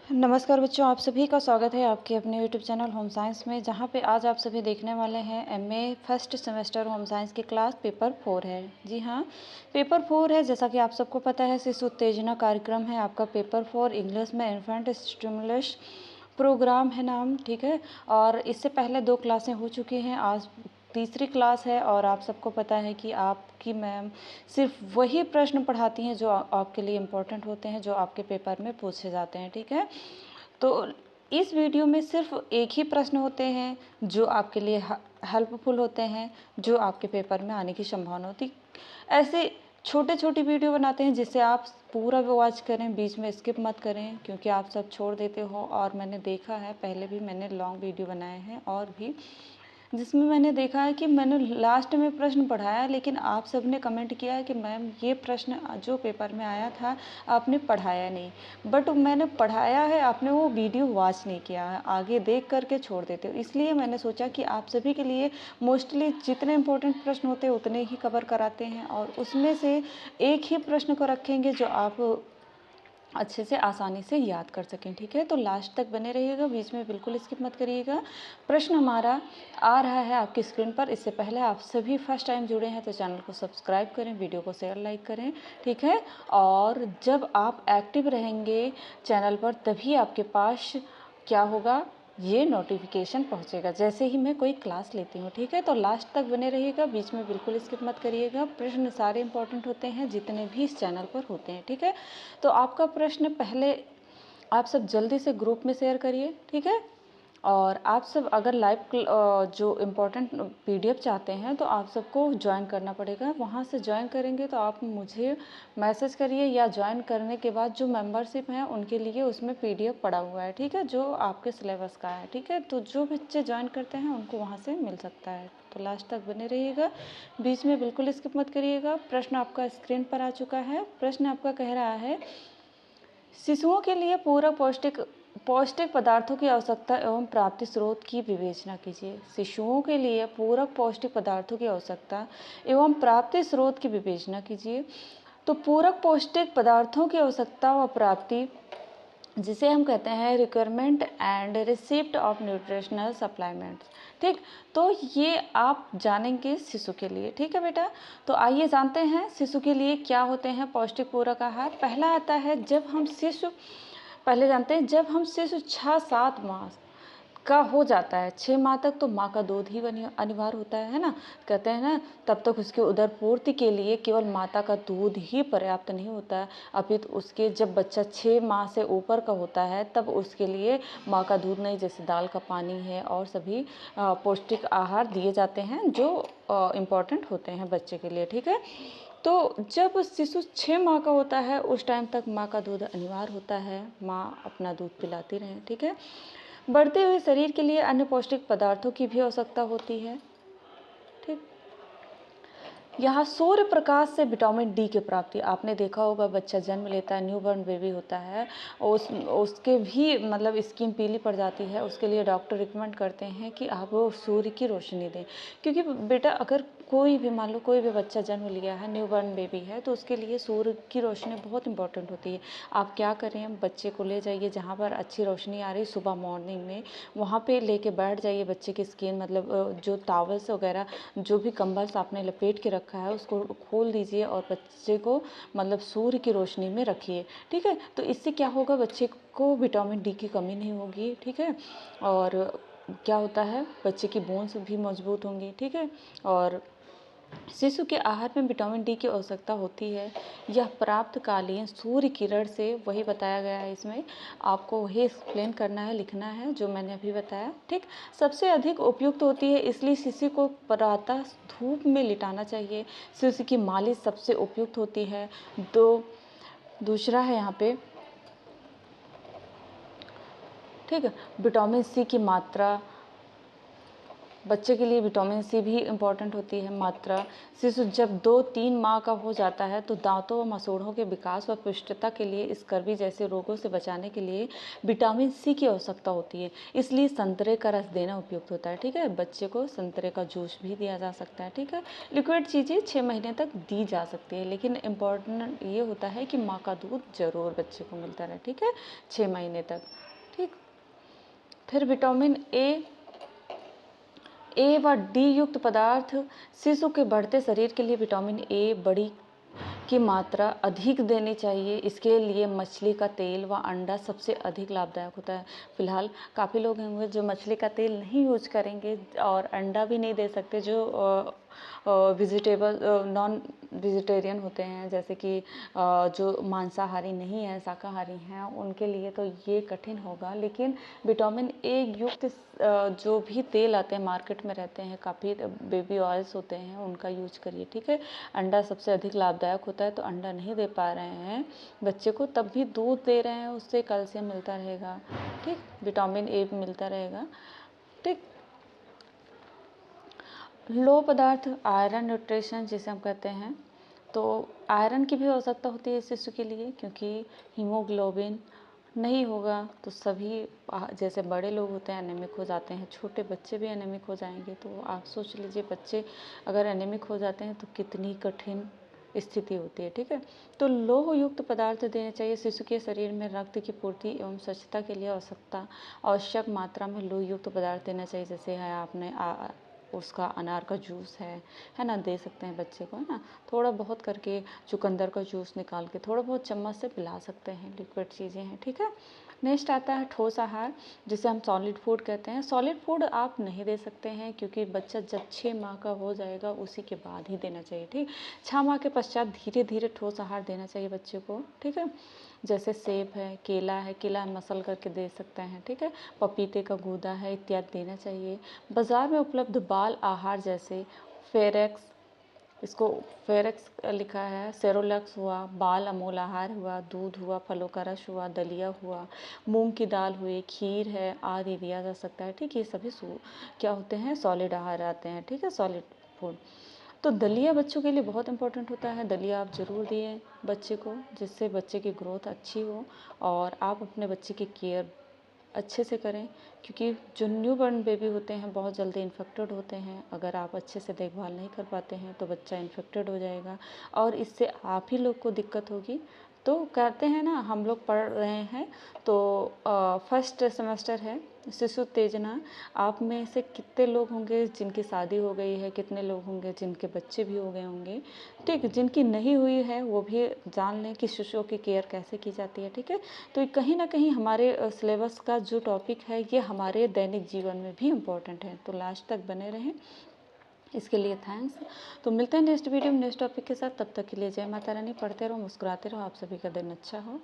नमस्कार बच्चों, आप सभी का स्वागत है आपके अपने यूट्यूब चैनल होम साइंस में, जहाँ पे आज आप सभी देखने वाले हैं MA first semester home science की क्लास पेपर 4 है। जी हाँ, पेपर 4 है। जैसा कि आप सबको पता है, शिशु उत्तेजना कार्यक्रम है आपका पेपर 4 इंग्लिश में इन्फेंट स्टिमुलस प्रोग्राम है नाम, ठीक है। और इससे पहले 2 क्लासें हो चुकी हैं, आज तीसरी क्लास है। और आप सबको पता है कि आपकी मैम सिर्फ वही प्रश्न पढ़ाती हैं जो आपके लिए इम्पोर्टेंट होते हैं, जो आपके पेपर में पूछे जाते हैं, ठीक है। तो इस वीडियो में सिर्फ एक ही प्रश्न होते हैं जो आपके लिए हेल्पफुल होते हैं, जो आपके पेपर में आने की संभावना होती। ऐसे छोटे छोटी वीडियो बनाते हैं जिससे आप पूरा वॉच करें, बीच में स्किप मत करें, क्योंकि आप सब छोड़ देते हो। और मैंने देखा है, पहले भी मैंने लॉन्ग वीडियो बनाए हैं और भी, जिसमें मैंने देखा है कि मैंने लास्ट में प्रश्न पढ़ाया, लेकिन आप सब ने कमेंट किया है कि मैम ये प्रश्न जो पेपर में आया था आपने पढ़ाया नहीं। बट मैंने पढ़ाया है, आपने वो वीडियो वॉच नहीं किया है, आगे देख करके छोड़ देते हो। इसलिए मैंने सोचा कि आप सभी के लिए मोस्टली जितने इम्पोर्टेंट प्रश्न होते हैं उतने ही कवर कराते हैं, और उसमें से एक ही प्रश्न को रखेंगे जो आप अच्छे से आसानी से याद कर सकें, ठीक है। तो लास्ट तक बने रहिएगा, बीच में बिल्कुल स्किप मत करिएगा। प्रश्न हमारा आ रहा है आपकी स्क्रीन पर। इससे पहले आप सभी फर्स्ट टाइम जुड़े हैं तो चैनल को सब्सक्राइब करें, वीडियो को शेयर लाइक करें, ठीक है। और जब आप एक्टिव रहेंगे चैनल पर तभी आपके पास क्या होगा, ये नोटिफिकेशन पहुंचेगा जैसे ही मैं कोई क्लास लेती हूँ, ठीक है। तो लास्ट तक बने रहिएगा, बीच में बिल्कुल स्किप मत करिएगा। प्रश्न सारे इंपॉर्टेंट होते हैं जितने भी इस चैनल पर होते हैं, ठीक है। तो आपका प्रश्न पहले आप सब जल्दी से ग्रुप में शेयर करिए, ठीक है। और आप सब अगर लाइव जो इम्पोर्टेंट पीडीएफ चाहते हैं तो आप सबको ज्वाइन करना पड़ेगा। वहाँ से ज्वाइन करेंगे तो आप मुझे मैसेज करिए, या ज्वाइन करने के बाद जो मेंबरशिप हैं उनके लिए उसमें पीडीएफ पड़ा हुआ है, ठीक है, जो आपके सिलेबस का है, ठीक है। तो जो बच्चे ज्वाइन करते हैं उनको वहाँ से मिल सकता है। तो लास्ट तक बने रहिएगा, बीच में बिल्कुल स्किप मत करिएगा। प्रश्न आपका स्क्रीन पर आ चुका है। प्रश्न आपका कह रहा है, शिशुओं के लिए पूरक पौष्टिक पदार्थों की आवश्यकता एवं प्राप्ति स्रोत की विवेचना कीजिए। शिशुओं के लिए पूरक पौष्टिक पदार्थों की आवश्यकता एवं प्राप्ति स्रोत की विवेचना कीजिए। तो पूरक पौष्टिक पदार्थों की आवश्यकता व प्राप्ति, जिसे हम कहते हैं requirement and receipt of nutritional supplements, ठीक। तो ये आप जानेंगे शिशु के लिए, ठीक है बेटा। तो आइए जानते हैं शिशु के लिए क्या होते हैं पौष्टिक पूरक आहार। पहला आता है, जब हम शिशु, पहले जानते हैं, जब हम शिशु 6-7 माह का हो जाता है, 6 माह तक तो माँ का दूध ही अनिवार्य होता है ना। कहते हैं ना, तब तक उसके उदर पूर्ति के लिए केवल माता का दूध ही पर्याप्त नहीं होता है, अपितु उसके जब बच्चा 6 माह से ऊपर का होता है तब उसके लिए माँ का दूध नहीं, जैसे दाल का पानी है और सभी पौष्टिक आहार दिए जाते हैं जो इम्पॉर्टेंट होते हैं बच्चे के लिए, ठीक है। तो जब शिशु 6 माह का होता है उस टाइम तक माँ का दूध अनिवार्य होता है, माँ अपना दूध पिलाती रहें, ठीक है। बढ़ते हुए शरीर के लिए अन्य पौष्टिक पदार्थों की भी आवश्यकता होती है, ठीक। यहाँ सूर्य प्रकाश से विटामिन डी की प्राप्ति, आपने देखा होगा बच्चा जन्म लेता है, न्यूबॉर्न बेबी होता है, उसके भी मतलब स्किन पीली पड़ जाती है, उसके लिए डॉक्टर रिकमेंड करते हैं कि आप वो सूर्य की रोशनी दें। क्योंकि बेटा अगर कोई भी, मान लो कोई भी बच्चा जन्म लिया है, न्यूबॉर्न बेबी है, तो उसके लिए सूर्य की रोशनी बहुत इंपॉर्टेंट होती है। आप क्या करें, बच्चे को ले जाइए जहाँ पर अच्छी रोशनी आ रही, सुबह मॉर्निंग में वहाँ पे लेके बैठ जाइए। बच्चे की स्किन मतलब जो टॉवल्स वगैरह, जो भी कंबल्स आपने लपेट के रखा है उसको खोल दीजिए और बच्चे को मतलब सूर्य की रोशनी में रखिए, ठीक है। तो इससे क्या होगा, बच्चे को विटामिन डी की कमी नहीं होगी, ठीक है। और क्या होता है, बच्चे की बोन्स भी मजबूत होंगी, ठीक है। और शिशु के आहार में विटामिन डी की आवश्यकता होती है। यह प्राप्तकालीन सूर्य किरण से, वही बताया गया है इसमें, आपको वही एक्सप्लेन करना है, लिखना है जो मैंने अभी बताया, ठीक। सबसे अधिक उपयुक्त होती है, इसलिए शिशु को प्रातः धूप में लिटाना चाहिए। शिशु की मालिश सबसे उपयुक्त होती है। दूसरा है यहाँ पे, ठीक है, विटामिन सी की मात्रा बच्चे के लिए विटामिन सी भी इम्पॉर्टेंट होती है मात्रा। शिशु जब 2-3 माह का हो जाता है तो दांतों व मसूड़ों के विकास व पुष्टता के लिए, स्कर्वी जैसे रोगों से बचाने के लिए विटामिन सी की आवश्यकता होती है। इसलिए संतरे का रस देना उपयुक्त होता है। ठीक है, बच्चे को संतरे का जूस भी दिया जा सकता है। ठीक है, लिक्विड चीज़ें 6 महीने तक दी जा सकती है, लेकिन इम्पॉर्टेंट ये होता है कि माँ का दूध ज़रूर बच्चे को मिलता रहे। ठीक है, 6 महीने तक। ठीक, फिर विटामिन ए व डी युक्त पदार्थ। शिशु के बढ़ते शरीर के लिए विटामिन ए बड़ी की मात्रा अधिक देनी चाहिए। इसके लिए मछली का तेल व अंडा सबसे अधिक लाभदायक होता है। फिलहाल काफ़ी लोग होंगे जो मछली का तेल नहीं यूज करेंगे और अंडा भी नहीं दे सकते, जो नॉन वेजिटेरियन होते हैं, जैसे कि जो मांसाहारी नहीं हैं, शाकाहारी हैं, उनके लिए तो ये कठिन होगा। लेकिन विटामिन ए युक्त जो भी तेल आते हैं मार्केट में रहते हैं, काफ़ी बेबी ऑयल्स होते हैं, उनका यूज करिए। ठीक है, अंडा सबसे अधिक लाभदायक होता है, तो अंडा नहीं दे पा रहे हैं बच्चे को, तब भी दूध दे रहे हैं, उससे कैल्शियम मिलता रहेगा। ठीक, विटामिन ए मिलता रहेगा। ठीक, लो पदार्थ आयरन न्यूट्रिशन जिसे हम कहते हैं, तो आयरन की भी आवश्यकता होती है शिशु के लिए, क्योंकि हीमोग्लोबिन नहीं होगा तो सभी जैसे बड़े लोग होते हैं एनीमिक हो जाते हैं, छोटे बच्चे भी एनीमिक हो जाएंगे। तो आप सोच लीजिए बच्चे अगर एनीमिक हो जाते हैं तो कितनी कठिन स्थिति होती है। ठीक है, तो लौह युक्त पदार्थ देने चाहिए। शिशु के शरीर में रक्त की पूर्ति एवं स्वच्छता के लिए आवश्यक मात्रा में लौह युक्त पदार्थ देना चाहिए। जैसे है आपने उसका अनार का जूस है ना, दे सकते हैं बच्चे को, है ना, थोड़ा बहुत करके चुकंदर का जूस निकाल के थोड़ा बहुत चम्मच से पिला सकते हैं, लिक्विड चीज़ें हैं। ठीक है, नेक्स्ट आता है ठोस आहार, जिसे हम सॉलिड फूड कहते हैं। सॉलिड फूड आप नहीं दे सकते हैं, क्योंकि बच्चा जब 6 माह का हो जाएगा उसी के बाद ही देना चाहिए। ठीक, 6 माह के पश्चात धीरे धीरे ठोस आहार देना चाहिए बच्चे को। ठीक है, जैसे सेब है, केला मसल करके दे सकते हैं। ठीक है, पपीते का गूदा है, इत्यादि देना चाहिए। बाज़ार में उपलब्ध बाल आहार जैसे फेरेक्स, इसको फेरेक्स लिखा है, सेरोलैक्स हुआ, बाल अमूल आहार हुआ, दूध हुआ, फलों का रस हुआ, दलिया हुआ, मूंग की दाल हुई, खीर है, आदि दिया जा सकता है। ठीक, ये सभी क्या होते हैं, सॉलिड आहार आते हैं। ठीक है, सॉलिड फूड। तो दलिया बच्चों के लिए बहुत इंपॉर्टेंट होता है, दलिया आप ज़रूर दिए बच्चे को, जिससे बच्चे की ग्रोथ अच्छी हो और आप अपने बच्चे की केयर अच्छे से करें, क्योंकि जो न्यू बॉर्न बेबी होते हैं बहुत जल्दी इन्फेक्टेड होते हैं। अगर आप अच्छे से देखभाल नहीं कर पाते हैं तो बच्चा इन्फेक्टेड हो जाएगा और इससे आप ही लोग को दिक्कत होगी। तो कहते हैं ना, हम लोग पढ़ रहे हैं तो फर्स्ट सेमेस्टर है शिशु उत्तेजना, आप में से कितने लोग होंगे जिनकी शादी हो गई है, कितने लोग होंगे जिनके बच्चे भी हो गए होंगे। ठीक, जिनकी नहीं हुई है वो भी जान लें कि शिशुओं की केयर कैसे की जाती है। ठीक है, तो कहीं ना कहीं हमारे सिलेबस का जो टॉपिक है ये हमारे दैनिक जीवन में भी इम्पोर्टेंट है, तो लास्ट तक बने रहें। इसके लिए थैंक्स। तो मिलते हैं नेक्स्ट वीडियो में नेक्स्ट टॉपिक के साथ, तब तक के लिए जय माता रानी। पढ़ते रहो, मुस्कुराते रहो, आप सभी का दिन अच्छा हो।